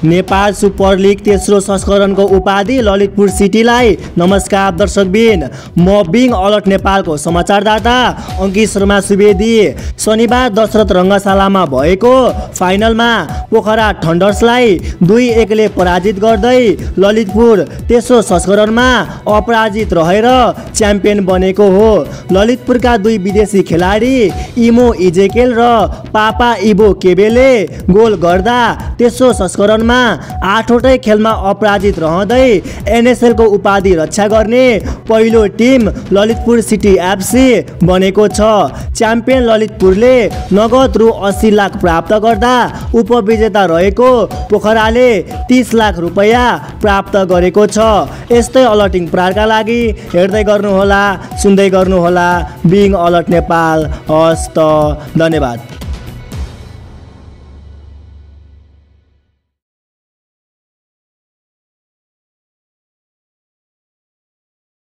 Nepal super league तेस्रो संस्करणको उपाधि ललितपुर सिटीलाई। नमस्कार दर्शकबिन, म बिङ अलर्ट नेपालको समाचारदाता अङ्कित शर्मा सुवेदी। शनिबार दशरथ रङ्गशालामा भएको फाइनलमा पोखरा थन्डर्सलाई 2-1 ले पराजित गर्दै ललितपुर तेस्रो संस्करणमा अपराजित रहेर च्याम्पियन बनेको हो। ललितपुरका 2 विदेशी खेलाडी इमो इजेकेल र पापा इबो केबेले गोल गर्दा तेस्रो संस्करणमा 8वटै खेलमा अपराजित रहँदै एनएसएलको उपाधि रक्षा गर्ने पहिलो टिम ललितपुर सिटी एफसी बनेको छ। च्याम्पियन ललितपुरले नगद रु 80 लाख प्राप्त गर्दा उपविजेता रहेको पोखराले 30 लाख रुपैयाँ प्राप्त गरेको छ। यस्तै अलर्टिङ प्रहारका लागि हेर्दै गर्नुहोला, सुन्दै गर्नुहोला बिङ अलर्ट नेपाल। हस्त, धन्यवाद।